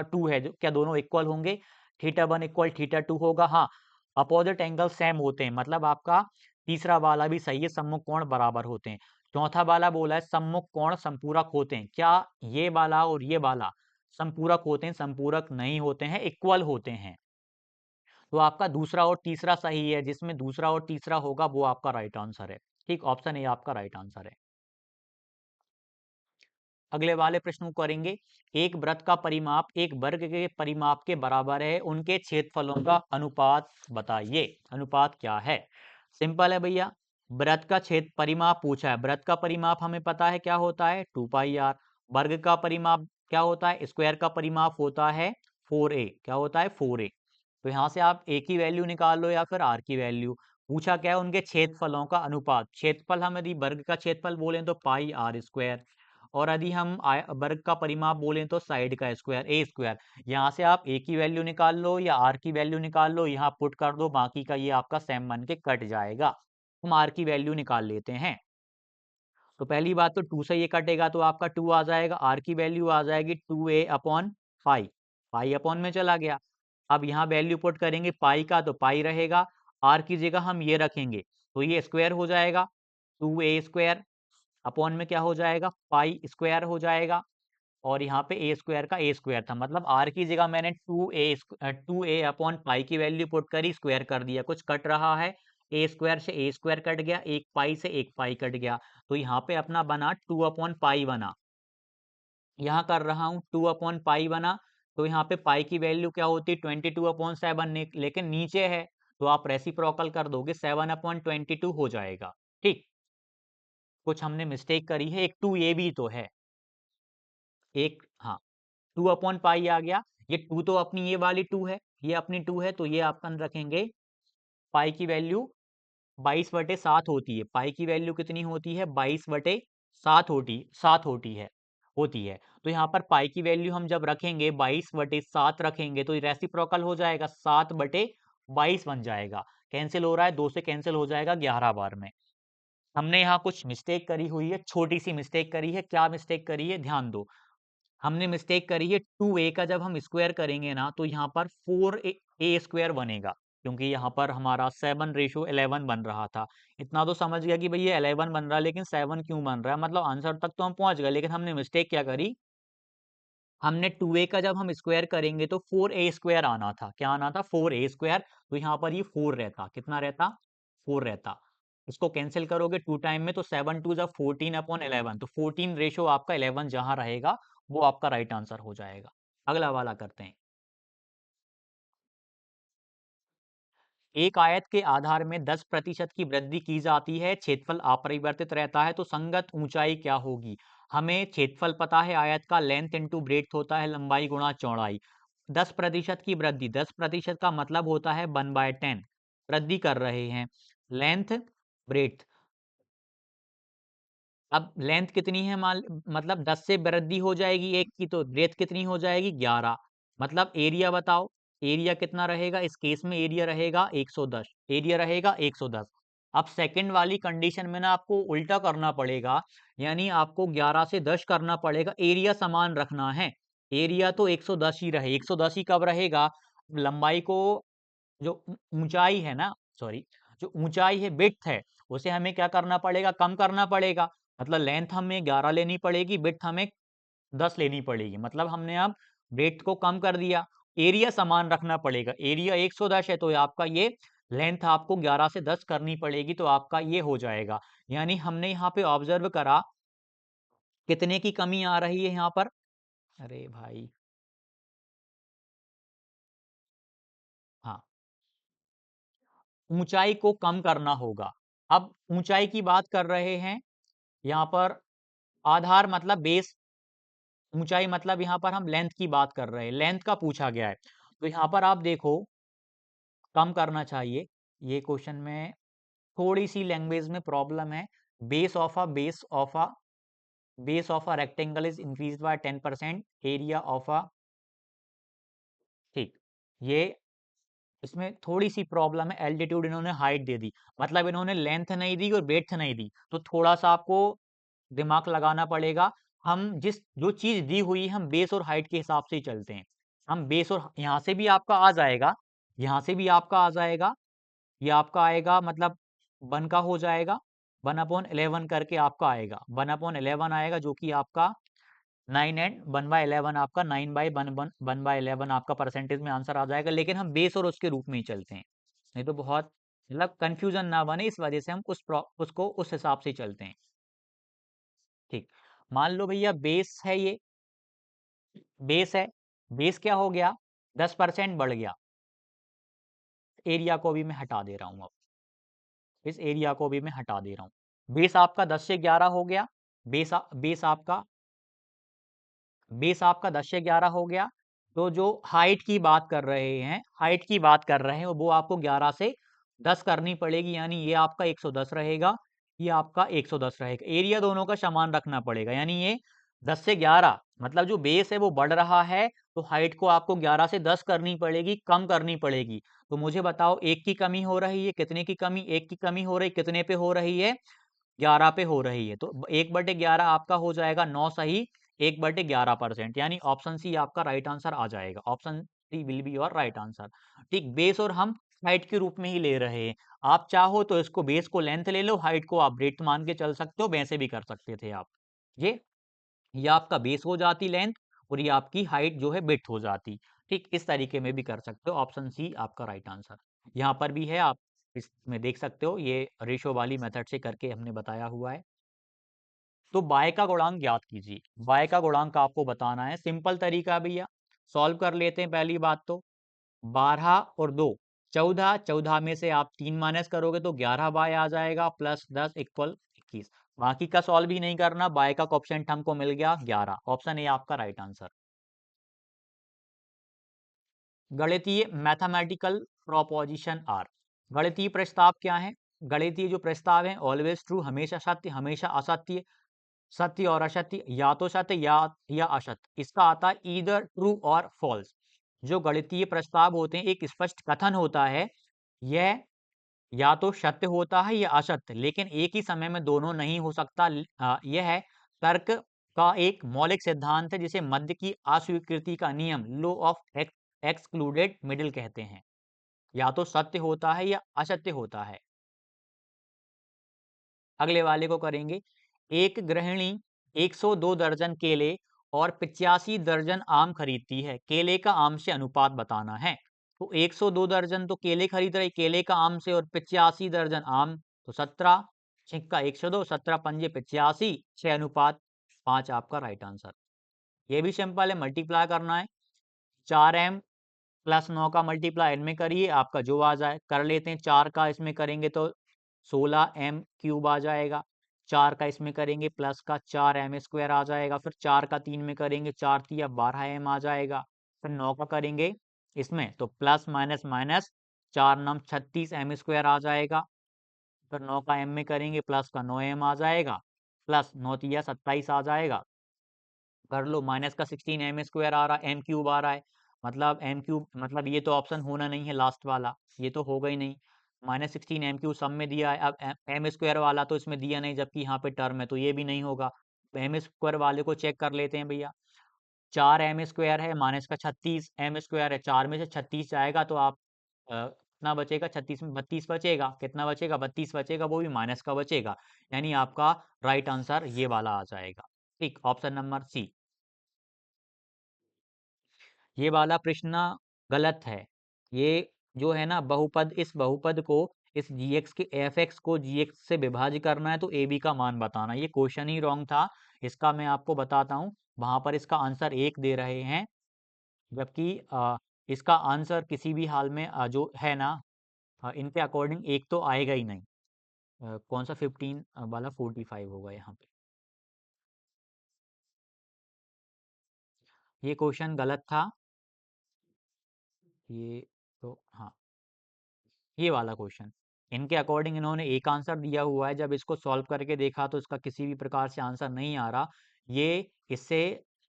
2 है, क्या दोनों इक्वल होंगे? थीटा 1 इक्वल थीटा 2 होगा। हाँ, अपोजिट एंगल सेम होते हैं, मतलब आपका तीसरा वाला भी सही है, सम्मुख कोण बराबर होते हैं। चौथा वाला बोला है सम्मुख कोण संपूरक होते हैं, क्या ये वाला और ये वाला संपूरक होते हैं? संपूरक नहीं होते हैं, इक्वल होते हैं। तो आपका दूसरा और तीसरा सही है, जिसमें दूसरा और तीसरा होगा वो आपका राइट आंसर है। ठीक, ऑप्शन ए आपका राइट आंसर है। अगले वाले प्रश्न को करेंगे। एक वृत्त का परिमाप एक वर्ग के परिमाप के बराबर है, उनके क्षेत्रफलों का अनुपात बताइए। अनुपात क्या है? सिंपल है भैया, वृत्त का क्षेत्र परिमाप पूछा है, वृत्त का परिमाप हमें पता है क्या होता है, 2 पाई आर। वर्ग का परिमाप क्या होता है, स्क्वायर का परिमाप होता है 4a। क्या होता है, 4a। तो यहाँ से आप a की वैल्यू निकाल लो या फिर r की वैल्यू। पूछा क्या है, उनके क्षेत्रफलों का अनुपात। क्षेत्रफल हम यदि वर्ग का क्षेत्रफल बोलें तो πr², और यदि हम वर्ग का परिमाप बोलें तो साइड का स्क्वायर, ए स्क्वायर। यहाँ से आप ए की वैल्यू निकाल लो या आर की वैल्यू निकाल लो, यहाँ पुट कर दो, बाकी का ये आपका सेम बन के कट जाएगा। हम आर की वैल्यू निकाल लेते हैं। तो पहली बात तो 2 से ये कटेगा तो आपका 2 आ जाएगा, आर की वैल्यू आ जाएगी 2a/पाई, पाई अपॉन में चला गया। अब यहाँ वैल्यू पुट करेंगे पाई का तो पाई रहेगा, आर की जगह हम ये रखेंगे तो ये स्क्वायर हो जाएगा, 2a² अपॉन में क्या हो जाएगा, पाई स्क्वायर हो जाएगा। और यहाँ पे ए स्क्वायर का ए स्क्वायर था, मतलब आर की जगह मैंने 2a/पाई की वैल्यू पुट करी, स्क्वायर कर दिया, कुछ कट रहा है, ए स्क्वायर से ए स्क्वायर कट गया, एक पाई से एक पाई कट गया, तो यहाँ पे अपना बना 2/पाई बना। यहाँ कर रहा हूँ 2/पाई बना, तो यहाँ पे पाई की वैल्यू क्या होती है, 22/7, लेकिन नीचे है तो आप रेसिप्रोकल कर दोगे, 7/22 हो जाएगा। ठीक, कुछ हमने मिस्टेक करी है, एक 2a भी तो है, एक, हाँ, 2/पाई आ गया। ये 2 तो अपनी ये वाली 2 है, ये अपनी 2 है, तो ये अपन रखेंगे, पाई की वैल्यू 22/7 होती है। पाई की वैल्यू कितनी होती है, 22/7 होती है। तो यहाँ पर पाई की वैल्यू हम जब रखेंगे 22/7 रखेंगे तो रेसिप्रोकल हो जाएगा, 7/22 बन जाएगा। कैंसिल हो रहा है, 2 से कैंसिल हो जाएगा 11 बार में। हमने यहाँ कुछ मिस्टेक करी हुई है, छोटी सी मिस्टेक करी है। क्या मिस्टेक करी है, ध्यान दो। हमने मिस्टेक करी है, 2a का जब हम स्क्वायर करेंगे ना तो यहाँ पर 4a² बनेगा। क्योंकि यहाँ पर हमारा 7:11 बन रहा था। इतना तो समझ गया कि भाई ये 11 बन रहा है, लेकिन 7 क्यों बन रहा है, मतलब आंसर तक तो हम पहुंच गए, लेकिन हमने मिस्टेक क्या करी, हमने 2a का जब हम स्क्वायर करेंगे तो 4a स्क्वायर आना था, क्या आना था, 4a स्क्वायर। तो यहाँ पर ये 4 रहता, कितना रहता, 4 रहता। इसको कैंसिल करोगे 2 टाइम में तो 7 2 जा 14/11, तो 14 आपका 11 जहां रहेगा वो आपका राइट आंसर हो जाएगा। अगला वाला करते हैं। एक आयत के आधार में 10% की वृद्धि की जाती है, क्षेत्रफल अपरिवर्तित रहता है, तो संगत ऊंचाई क्या होगी। हमें क्षेत्रफल पता है आयत का, लेंथ इंटू ब्रेड्थ होता है लंबाई गुणा चौड़ाई। 10% की वृद्धि, 10% का मतलब होता है 1/10, वृद्धि कर रहे हैं, लेंथ ब्रेड्थ। अब लेंथ कितनी है, मान मतलब 10 से वृद्धि हो जाएगी एक की, तो ब्रेथ कितनी हो जाएगी 11। मतलब एरिया बताओ, एरिया कितना रहेगा, इस केस में एरिया रहेगा 110, एरिया रहेगा 110। अब सेकंड वाली कंडीशन में ना आपको उल्टा करना पड़ेगा, यानी आपको 11 से 10 करना पड़ेगा, एरिया समान रखना है। एरिया तो 110 ही रहे, 110 ही कब रहेगा, लंबाई को, जो ऊंचाई है ना, सॉरी, जो ऊंचाई है विड्थ है, उसे हमें क्या करना पड़ेगा, कम करना पड़ेगा। मतलब लेंथ हमें 11 लेनी पड़ेगी, विड्थ हमें 10 लेनी पड़ेगी, मतलब हमने अब विड्थ को कम कर दिया। एरिया समान रखना पड़ेगा, एरिया 110 है तो आपका ये लेंथ आपको 11 से 10 करनी पड़ेगी, तो आपका ये हो जाएगा। यानी हमने यहाँ पे ऑब्जर्व करा कितने की कमी आ रही है यहाँ पर, अरे भाई, हाँ, ऊंचाई को कम करना होगा। अब ऊंचाई की बात कर रहे हैं यहाँ पर, आधार मतलब बेस, ऊंचाई मतलब यहाँ पर हम लेंथ की बात कर रहे हैं, लेंथ का पूछा गया है। तो यहाँ पर आप देखो कम करना चाहिए, ये क्वेश्चन में थोड़ी सी लैंग्वेज में प्रॉब्लम है। Base of a rectangle is increase by 10%, area of a, ठीक, ये इसमें थोड़ी सी प्रॉब्लम है, एल्टीट्यूड इन्होंने हाइट दे दी, मतलब इन्होंने लेंथ नहीं दी और ब्रेड्थ नहीं दी, तो थोड़ा सा आपको दिमाग लगाना पड़ेगा। हम जिस जो चीज दी हुई है हम बेस और हाइट के हिसाब से ही चलते हैं। हम बेस और यहाँ से भी आपका आ जाएगा, यहाँ से भी आपका आ जाएगा, ये आपका आएगा मतलब 1 का हो जाएगा, 1/11 करके आपका आएगा, 1/11 आएगा, जो कि आपका 9 एंड 1/11 आपका 9/1 आपका परसेंटेज में आंसर आ जाएगा। लेकिन हम बेस और उसके रूप में ही चलते हैं, नहीं तो बहुत मतलब कंफ्यूजन ना बने, इस वजह से हम उसको उस हिसाब से चलते हैं। ठीक, मान लो भैया बेस है, ये बेस है, बेस क्या हो गया, 10% बढ़ गया, एरिया को भी मैं हटा दे रहा हूँ, अब इस एरिया को भी मैं हटा दे रहा हूँ। बेस आपका 10 से 11 हो गया, बेस आपका 10 से 11 हो गया। तो जो हाइट की बात कर रहे हैं, हाइट की बात कर रहे हैं, वो आपको 11 से 10 करनी पड़ेगी, यानी ये आपका 110 रहेगा, ये आपका 110 रहेगा। एरिया दोनों का समान रखना पड़ेगा, यानी ये 10 से 11, मतलब जो बेस है वो बढ़ रहा है, तो हाइट को आपको 11 से 10 करनी पड़ेगी, कम करनी पड़ेगी। तो मुझे बताओ, एक की कमी हो रही है, कितने की कमी, एक की कमी हो रही, कितने पे हो रही है, 11 पे हो रही है, तो 1/11 आपका हो जाएगा 9 सही, 1/11%, यानी ऑप्शन सी आपका राइट आंसर आ जाएगा, option C will be your right answer. ठीक, बेस और हम हाइट के रूप में ही ले रहे हैं, आप चाहो तो इसको बेस को लेंथ ले लो, हाइट को आप ब्रेड्थ मान के चल सकते हो, वैसे भी कर सकते थे आप। ये ये आपका बेस हो जाती लेंथ, और ये आपकी हाइट जो है ब्रेड्थ हो जाती। ठीक, इस तरीके में भी कर सकते हो, ऑप्शन सी आपका राइट आंसर। यहाँ पर भी है, आप इसमें देख सकते हो, ये रेशो वाली मेथड से करके हमने बताया हुआ है। तो बाय का गुणांक ज्ञात कीजिए, बाय का गुणांक आपको बताना है, सिंपल तरीका है भैया, सॉल्व कर लेते हैं। पहली बात तो 12 और 2 14, 14 में से आप 3 माइनस करोगे तो 11 बाय आ जाएगा, प्लस 10 इक्वल 21। बाकी का सॉल्व ही नहीं करना, बाय का कोएफिशिएंट हमको मिल गया 11, ऑप्शन ए आपका राइट आंसर। गणितीय मैथमेटिकल प्रोपोजिशन आर, गणितीय प्रस्ताव क्या है, गणितीय जो प्रस्ताव है ऑलवेज ट्रू, हमेशा सत्य, हमेशा असत्य, सत्य और असत्य, या तो सत्य या असत्य, इसका आता है ईदर ट्रू और फॉल्स। जो गणितीय प्रस्ताव होते हैं एक स्पष्ट कथन होता है, यह या तो सत्य होता है या असत्य, लेकिन एक ही समय में दोनों नहीं हो सकता। यह है तर्क का एक मौलिक सिद्धांत है, जिसे मध्य की अस्वीकृति का नियम, लो ऑफ एक्सक्लूडेड मिडिल कहते हैं। या तो सत्य होता है या असत्य होता है। अगले वाले को करेंगे। एक गृहिणी 102 दर्जन केले और 85 दर्जन आम खरीदती है, केले का आम से अनुपात बताना है। तो 102 दर्जन तो केले खरीद रही, केले का आम से, और 85 दर्जन आम, तो 17 छिक्का 102, 17 पंजे 85, 6 अनुपात 5 आपका राइट आंसर। ये भी सिंपल है, मल्टीप्लाई करना है। 4m प्लस 9 का मल्टीप्लाई एन में करिए, आपका जो आ जाए कर लेते हैं। 4 का इसमें करेंगे तो 16m क्यूब आ जाएगा। 4 का इसमें करेंगे प्लस का 4m स्क्वायर आ जाएगा। फिर 4 का 3 में करेंगे, 4 तिया 12m आ जाएगा। फिर 9 का करेंगे इसमें तो प्लस माइनस माइनस 4 नम 36m स्क्वायर आ जाएगा। फिर 9 का m में करेंगे प्लस का 9m आ जाएगा, प्लस 9 तिया 27 आ जाएगा। कर लो, माइनस का 16m स्क्वायर आ रहा है, m क्यूब आ रहा है, मतलब m क्यूब, मतलब ये तो ऑप्शन होना नहीं है लास्ट वाला, ये तो होगा ही नहीं। माइनस 16m क्यूब सब में दिया है, अब m स्क्वायर वाला तो इसमें दिया नहीं, जबकि यहाँ पे टर्म है, तो ये भी नहीं होगा। m स्क्वायर वाले को चेक कर लेते हैं भैया। 4m स्क्वायर है, माइनस का 36m स्क्वायर है, 4 में से 36 जाएगा तो आप कितना बचेगा, 36 में 32 बचेगा, कितना बचेगा, 32 बचेगा, वो भी माइनस का बचेगा। यानी आपका राइट आंसर ये वाला आ जाएगा। ठीक, ऑप्शन नंबर सी। ये वाला प्रश्न गलत है। ये जो है ना बहुपद, इस बहुपद को, इस gx के fx को gx से विभाजित करना है तो ab का मान बताना, ये क्वेश्चन ही रॉन्ग था। इसका मैं आपको बताता हूँ, वहां पर इसका आंसर 1 दे रहे हैं, जबकि इसका आंसर किसी भी हाल में जो है ना, इनके अकॉर्डिंग एक तो आएगा ही नहीं। कौन सा 15 वाला 45 होगा यहाँ पे। ये क्वेश्चन गलत था। ये तो हाँ, ये वाला क्वेश्चन इनके अकॉर्डिंग इन्होंने एक आंसर दिया हुआ है, जब इसको सॉल्व करके देखा तो इसका किसी भी प्रकार से आंसर नहीं आ रहा। ये इससे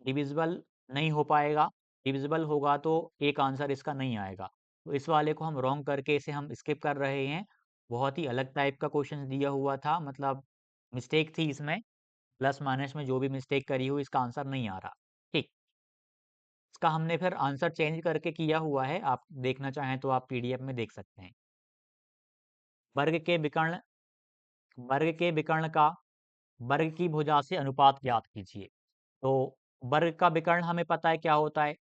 डिविजिबल नहीं हो पाएगा, डिविजिबल होगा तो एक आंसर इसका नहीं आएगा। तो इस वाले को हम रॉन्ग करके इसे हम स्किप कर रहे हैं। बहुत ही अलग टाइप का क्वेश्चन दिया हुआ था, मतलब मिस्टेक थी इसमें, प्लस माइनस में जो भी मिस्टेक करी हुई, इसका आंसर नहीं आ रहा। ठीक, इसका हमने फिर आंसर चेंज करके किया हुआ है, आप देखना चाहें तो आप पीडीएफ में देख सकते हैं। वर्ग के विकर्ण, वर्ग के विकर्ण का वर्ग की भुजा से अनुपात ज्ञात कीजिए। तो वर्ग का विकर्ण हमें पता है क्या होता है,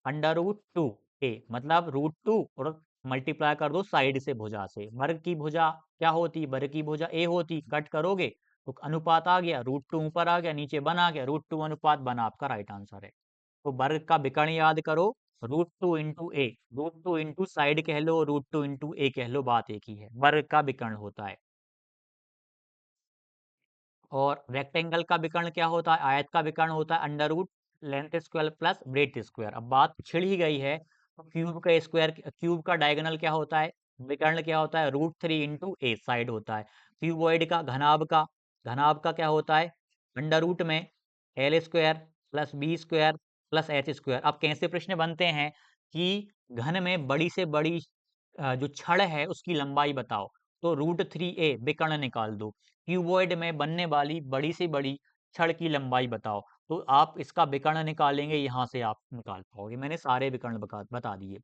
अंडर रूट टू ए, मतलब रूट टू और मल्टीप्लाई कर दो साइड से भुजा से। वर्ग की भुजा क्या होती, वर्ग की भुजा ए होती, कट करोगे तो अनुपात आ गया, रूट टू ऊपर आ गया, नीचे बन आ गया, रूट टू अनुपात बना, आपका राइट आंसर है। तो वर्ग का विकर्ण याद करो, रूट टू इंटू ए, रूट टू इंटू साइड कह लो, रूट टू इंटू ए कह लो, बात एक ही है, वर्ग का विकर्ण होता है। और रेक्टेंगल का विकर्ण क्या होता है, आयत का विकर्ण होता है under root length square plus breadth square. अब बात छिड़ ही गई है, तो क्यूब का स्क्वायर, क्यूब का डायगोनल क्या होता है, विकर्ण क्या होता है, रूट थ्री इंटू ए साइड होता है। क्यूबॉइड का घनाभ का, घनाभ का क्या होता है, अंडर रूट में L square plus B square plus H square. अब कैसे प्रश्न बनते हैं कि घन में बड़ी से बड़ी जो छड़ है उसकी लंबाई बताओ, तो रूट थ्री ए विकर्ण निकाल दो। क्यूबॉइड में बनने वाली बड़ी से बड़ी छड़ की लंबाई बताओ, तो आप इसका विकर्ण निकालेंगे, यहाँ से आप निकाल पाओगे। मैंने सारे विकर्ण बता दिए।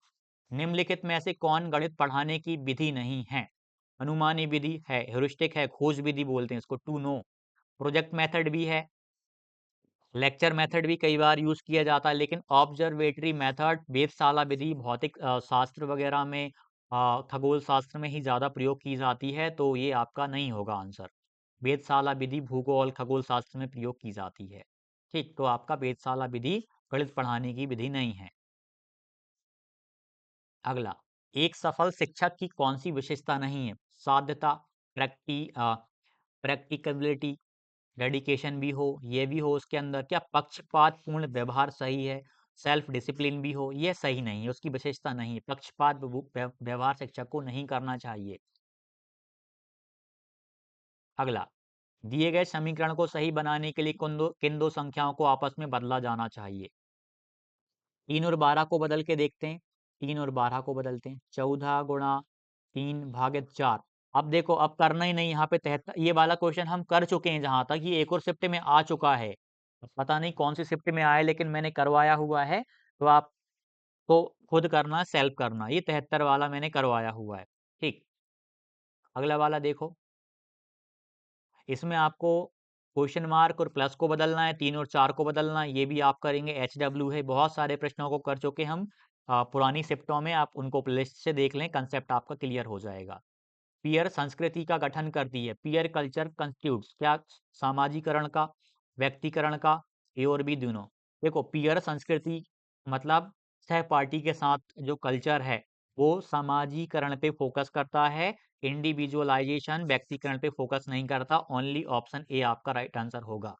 निम्नलिखित में से कौन गणित पढ़ाने की विधि नहीं है, अनुमानी विधि है, हेयुरिस्टिक है, खोज विधि बोलते हैं इसको, टू नो, प्रोजेक्ट मेथड भी है, लेक्चर मेथड भी कई बार यूज किया जाता है, लेकिन ऑब्जर्वेटरी मेथड वेधशाला विधि भौतिक शास्त्र वगैरह में, खगोल शास्त्र में ही ज्यादा प्रयोग की जाती है, तो ये आपका नहीं होगा आंसर। वेधशाला विधि भूगोल खगोल शास्त्र में प्रयोग की जाती है। ठीक, तो आपका वेधशाला विधि गणित पढ़ाने की विधि नहीं है। अगला, एक सफल शिक्षक की कौन सी विशेषता नहीं है, साध्यता, प्रैक्टिकबिलिटी, डेडिकेशन भी हो, ये भी हो उसके अंदर, क्या पक्षपात पूर्ण व्यवहार सही है, सेल्फ डिसिप्लिन भी हो, ये सही नहीं है, उसकी विशेषता नहीं है। पक्षपात व्यवहार शिक्षक को नहीं करना चाहिए। अगला, दिए गए समीकरण को सही बनाने के लिए किन दो संख्याओं को आपस में बदला जाना चाहिए। 3 और 12 को बदल के देखते हैं, 3 और 12 को बदलते हैं, 14 गुणा 3 भागित 4। अब देखो, अब करना ही नहीं, यहाँ पे 73, ये वाला क्वेश्चन हम कर चुके हैं, जहां तक ये एक और शिफ्ट में आ चुका है। अब पता नहीं कौन सी शिफ्ट में आया, लेकिन मैंने करवाया हुआ है, तो आप तो खुद करना, सेल्फ करना, ये 73 वाला मैंने करवाया हुआ है। ठीक, अगला वाला देखो। इसमें आपको क्वेश्चन मार्क और प्लस को बदलना है, 3 और 4 को बदलना है, ये भी आप करेंगे। HW है, बहुत सारे प्रश्नों को कर चुके हम पुरानी शिफ्टों में, आप उनको लिस्ट से देख लें, कंसेप्ट आपका क्लियर हो जाएगा। पीयर संस्कृति का गठन करती है। पीयर कल्चर कंस्टिट्यूट्स क्या, सामाजिकरण का, व्यक्तिकरण का, ए और बी दोनों। देखो, पीयर संस्कृति मतलब सहपाठी के साथ जो कल्चर है वो समाजीकरण पे फोकस करता है, इंडिविजुअलाइजेशन व्यक्तिकरण पे फोकस नहीं करता। ओनली ऑप्शन ए आपका राइट आंसर होगा।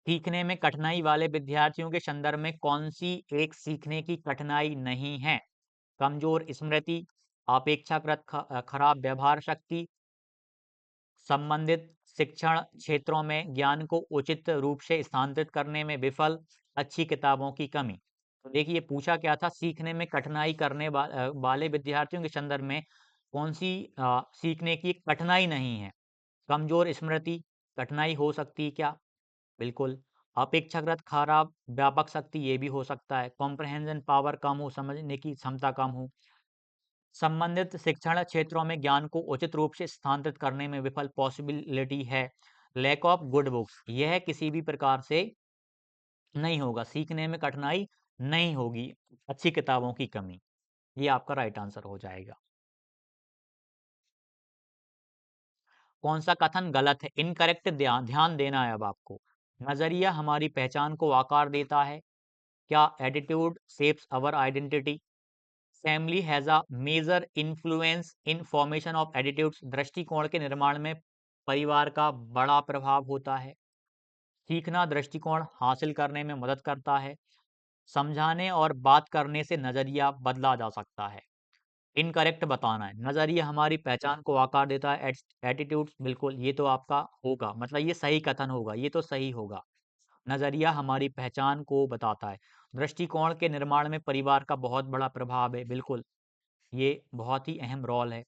सीखने में कठिनाई वाले विद्यार्थियों के संदर्भ में कौन सी एक सीखने की कठिनाई नहीं है? कमजोर स्मृति, अपेक्षाकृत खराब व्यवहार शक्ति, संबंधित शिक्षण क्षेत्रों में ज्ञान को उचित रूप से स्थानांतरित करने में विफल, अच्छी किताबों की कमी। तो देखिए पूछा क्या था, सीखने में कठिनाई करने वाले विद्यार्थियों के संदर्भ में कौन सी सीखने की कठिनाई नहीं है? कमजोर स्मृति कठिनाई हो सकती क्या? बिल्कुल। अपेक्षाकृत खराब व्यापक शक्ति, ये भी हो सकता है। कॉम्प्रहेंशन पावर कम हो, समझने की क्षमता कम हो। संबंधित शिक्षण क्षेत्रों में ज्ञान को उचित रूप से स्थानांतरित करने में विफल, पॉसिबिलिटी है। लैक ऑफ गुड बुक्स, यह किसी भी प्रकार से नहीं होगा, सीखने में कठिनाई नहीं होगी, अच्छी किताबों की कमी, ये आपका राइट आंसर हो जाएगा। कौन सा कथन गलत है? इनकरेक्ट, ध्यान ध्यान देना है अब आपको। नजरिया हमारी पहचान को आकार देता है। क्या attitude shapes our identity? Family has a major influence in formation of attitudes, दृष्टिकोण के निर्माण में परिवार का बड़ा प्रभाव होता है। सीखना दृष्टिकोण हासिल करने में मदद करता है। समझाने और बात करने से नजरिया बदला जा सकता है। इनकरेक्ट बताना है। नजरिया हमारी पहचान को आकार देता है। एटीट्यूड्स, बिल्कुल ये तो आपका होगा, मतलब ये सही कथन होगा, ये तो सही होगा। नजरिया हमारी पहचान को बताता है। दृष्टिकोण के निर्माण में परिवार का बहुत बड़ा प्रभाव है, बिल्कुल ये बहुत ही अहम रोल है।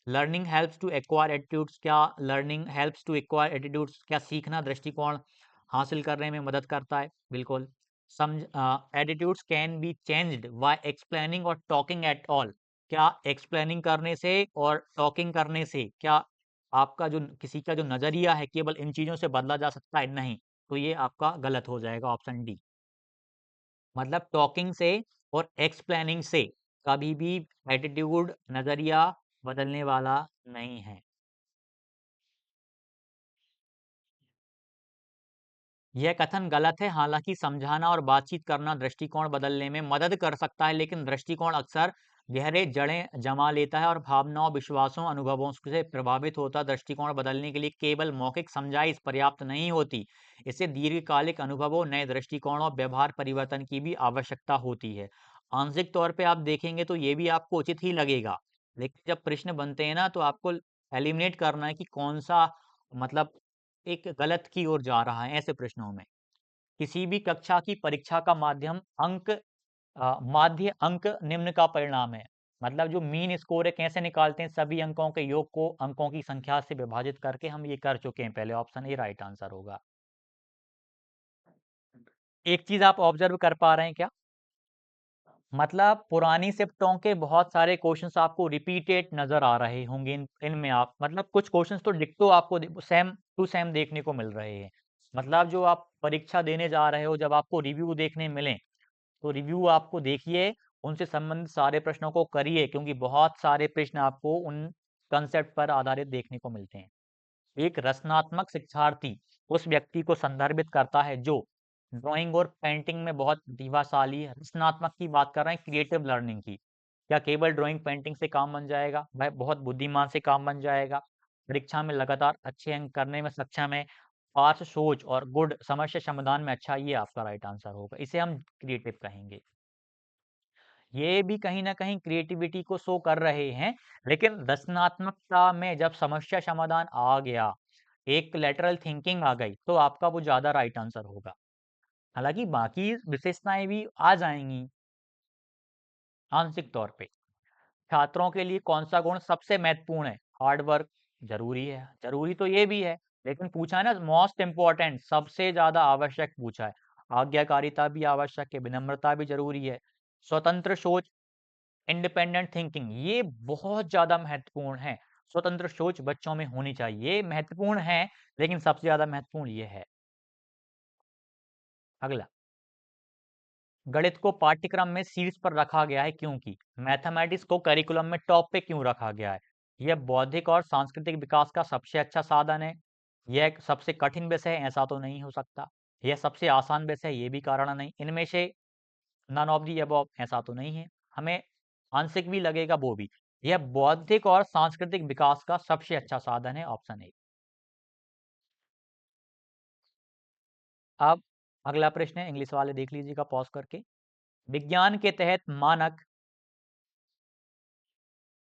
Learning helps to acquire attitudes, क्या learning helps to acquire attitudes, क्या सीखना दृष्टिकोण हासिल करने में मदद करता है? बिल्कुल। समझ attitudes can be changed by explaining और टॉकिंग एट ऑल, क्या एक्सप्लेनिंग करने से और टॉकिंग करने से क्या आपका जो किसी का जो नजरिया है केवल इन चीजों से बदला जा सकता है? नहीं, तो ये आपका गलत हो जाएगा, ऑप्शन डी। मतलब टॉकिंग से और एक्सप्लेनिंग से कभी भी एटीट्यूड नजरिया बदलने वाला नहीं है। यह कथन गलत है। हालांकि समझाना और बातचीत करना दृष्टिकोण बदलने में मदद कर सकता है, लेकिन दृष्टिकोण अक्सर गहरे जड़ें जमा लेता है और भावनाओं, विश्वासों, अनुभवों से प्रभावित होता है। दृष्टिकोण बदलने के लिए केवल मौखिक समझाइश पर्याप्त नहीं होती, इससे दीर्घकालिक अनुभवों, नए दृष्टिकोणों, व्यवहार परिवर्तन की भी आवश्यकता होती है। आंशिक तौर पे आप देखेंगे तो ये भी आपको उचित ही लगेगा, लेकिन जब प्रश्न बनते हैं ना तो आपको एलिमिनेट करना है कि कौन सा मतलब एक गलत की ओर जा रहा है ऐसे प्रश्नों में। किसी भी कक्षा की परीक्षा का माध्य अंक निम्न का परिणाम है। मतलब जो मीन स्कोर है कैसे निकालते हैं, सभी अंकों के योग को अंकों की संख्या से विभाजित करके, हम ये कर चुके हैं पहले, ऑप्शन ए राइट आंसर होगा। एक चीज आप ऑब्जर्व कर पा रहे हैं क्या? मतलब पुरानी शिफ्टों के बहुत सारे क्वेश्चंस आपको रिपीटेड नजर आ रहे होंगे इनमें, आप मतलब कुछ क्वेश्चंस तो डिक्टो आपको सेम टू सेम देखने को मिल रहे हैं। मतलब जो आप परीक्षा देने जा रहे हो, जब आपको रिव्यू देखने मिले तो रिव्यू आपको देखिए, उनसे संबंधित सारे प्रश्नों को करिए, क्योंकि बहुत सारे प्रश्न आपको उन कंसेप्ट पर आधारित देखने को मिलते हैं। एक रचनात्मक शिक्षार्थी उस व्यक्ति को संदर्भित करता है जो ड्राइंग और पेंटिंग में बहुत प्रतिभाशाली है। रचनात्मक की बात कर रहे हैं, क्रिएटिव लर्निंग की। क्या केवल ड्राइंग पेंटिंग से काम बन जाएगा? वह बहुत बुद्धिमान से काम बन जाएगा। परीक्षा में लगातार अच्छे अंक करने में सक्षम है। पार्श्व सोच और गुड समस्या समाधान में अच्छा, ये आपका राइट आंसर होगा, इसे हम क्रिएटिव कहेंगे। ये भी कहीं न कहीं क्रिएटिविटी को शो कर रहे हैं, लेकिन रचनात्मकता में जब समस्या समाधान आ गया, एक लैटरल थिंकिंग आ गई, तो आपका वो ज़्यादा राइट आंसर होगा। हालाँकि बाकी विशेषताएँ भी आ जाएँगी आंशिक तौर पे। छात्रों के लिए कौन-सा गुण सबसे महत्वपूर्ण है? हार्ड वर्क ज़रूरी है, ज़रूरी तो ये भी है। लेकिन पूछा है ना मोस्ट इंपॉर्टेंट, सबसे ज्यादा आवश्यक पूछा है। आज्ञाकारिता भी आवश्यक है, विनम्रता भी जरूरी है, स्वतंत्र सोच, इंडिपेंडेंट थिंकिंग, ये बहुत ज्यादा महत्वपूर्ण है। स्वतंत्र सोच बच्चों में होनी चाहिए, ये महत्वपूर्ण है, लेकिन सबसे ज्यादा महत्वपूर्ण ये है। अगला, गणित को पाठ्यक्रम में शीर्ष पर रखा गया है क्योंकि, मैथमेटिक्स को करिकुलम में टॉप पे क्यों रखा गया है? यह बौद्धिक और सांस्कृतिक विकास का सबसे अच्छा साधन है। यह एक सबसे कठिन विषय है, ऐसा तो नहीं हो सकता। यह सबसे आसान विषय है, ये भी कारण नहीं। इनमें से नन ऑफ दी अबव, ऐसा तो नहीं है। हमें आंशिक भी लगेगा वो भी। यह बौद्धिक और सांस्कृतिक विकास का सबसे अच्छा साधन है, ऑप्शन ए। अब अगला प्रश्न है, इंग्लिश वाले देख लीजिएगा पॉज करके। विज्ञान के तहत मानक,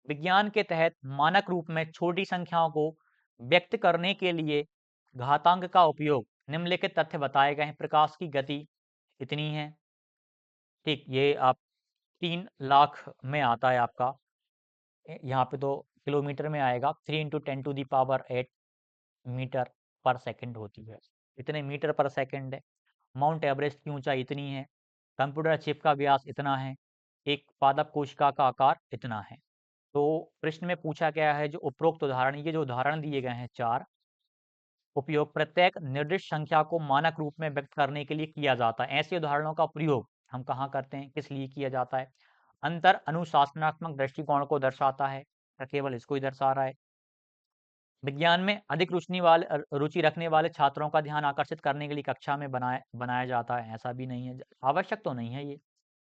विज्ञान के तहत मानक रूप में छोटी संख्याओं को व्यक्त करने के लिए घातांक का उपयोग निम्नलिखित तथ्य बताए गए हैं। प्रकाश की गति इतनी है, ठीक, ये आप 3 लाख में आता है आपका। यहाँ पे तो किलोमीटर में आएगा। 3 × 10⁸ मीटर पर सेकंड होती है, इतने मीटर पर सेकंड है। माउंट एवरेस्ट की ऊंचाई इतनी है। कंप्यूटर चिप का व्यास इतना है। एक पादप कोशिका का आकार इतना है। तो प्रश्न में पूछा गया है जो उपरोक्त उदाहरण, ये जो उदाहरण दिए गए हैं 4, उपयोग प्रत्येक निर्दिष्ट संख्या को मानक रूप में व्यक्त करने के लिए किया जाता है। ऐसे उदाहरणों का प्रयोग हम कहाँ करते हैं, किस लिए किया जाता है? अंतर अनुशासनात्मक दृष्टिकोण को दर्शाता है, या केवल इसको ही दर्शा रहा है? विज्ञान में अधिक रुचि रखने वाले छात्रों का ध्यान आकर्षित करने के लिए कक्षा में बनाया बनाया जाता है, ऐसा भी नहीं है। आवश्यक तो नहीं है ये।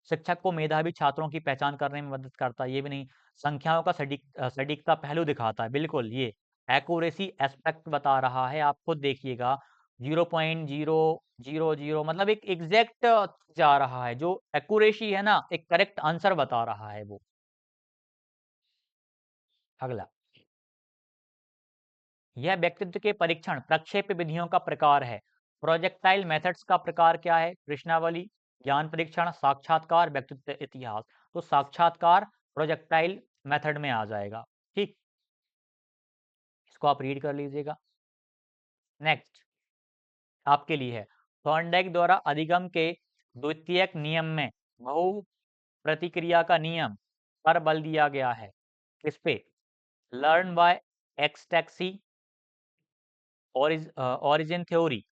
शिक्षक को मेधावी छात्रों की पहचान करने में मदद करता है, ये भी नहीं। संख्याओं का सटीकता पहलू दिखाता है, बिल्कुल ये एक्यूरेसी एस्पेक्ट बता रहा है। आप खुद देखिएगा, 0.000 मतलब एक एग्जैक्ट जा रहा है। जो एक्यूरेसी है ना, एक करेक्ट आंसर बता रहा है वो। अगला, यह व्यक्तित्व के परीक्षण प्रक्षेप विधियों का प्रकार है। प्रोजेक्टाइल मेथड्स का प्रकार क्या है? प्रश्नावली, ज्ञान परीक्षण, साक्षात्कार, व्यक्तित्व इतिहास। तो साक्षात्कार प्रोजेक्टाइल मेथड में आ जाएगा, ठीक, इसको आप रीड कर लीजिएगा। नेक्स्ट आपके लिए है, थॉर्नडाइक द्वारा अधिगम के द्वितीयक नियम में बहु प्रतिक्रिया का नियम पर बल दिया गया है। किस पे? लर्न बाय एक्सटेक्सी, ओरिजिन थ्योरी,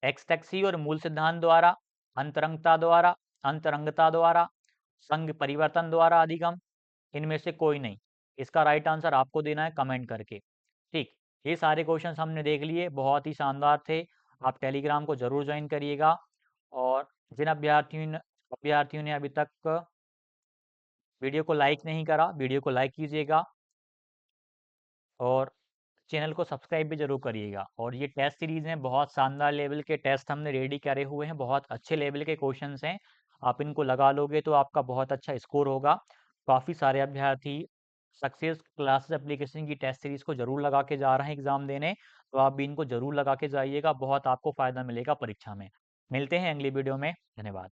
एक्सटेक्सी और मूल सिद्धांत द्वारा, अंतरंगता द्वारा, अंतरंगता द्वारा, संग परिवर्तन द्वारा अधिगम, इनमें से कोई नहीं। इसका राइट आंसर आपको देना है कमेंट करके, ठीक। ये सारे क्वेश्चंस हमने देख लिए, बहुत ही शानदार थे। आप टेलीग्राम को जरूर ज्वाइन करिएगा। और जिन अभ्यर्थियों ने अभी तक वीडियो को लाइक नहीं करा, वीडियो को लाइक कीजिएगा और चैनल को सब्सक्राइब भी जरूर करिएगा। और ये टेस्ट सीरीज में बहुत शानदार लेवल के टेस्ट हमने रेडी करे हुए हैं, बहुत अच्छे लेवल के क्वेश्चंस हैं। आप इनको लगा लोगे तो आपका बहुत अच्छा स्कोर होगा। काफ़ी सारे अभ्यर्थी सक्सेस क्लासेस एप्लीकेशन की टेस्ट सीरीज को जरूर लगा के जा रहे हैं एग्जाम देने, तो आप भी इनको जरूर लगा के जाइएगा, बहुत आपको फायदा मिलेगा परीक्षा में। मिलते हैं अगली वीडियो में, धन्यवाद।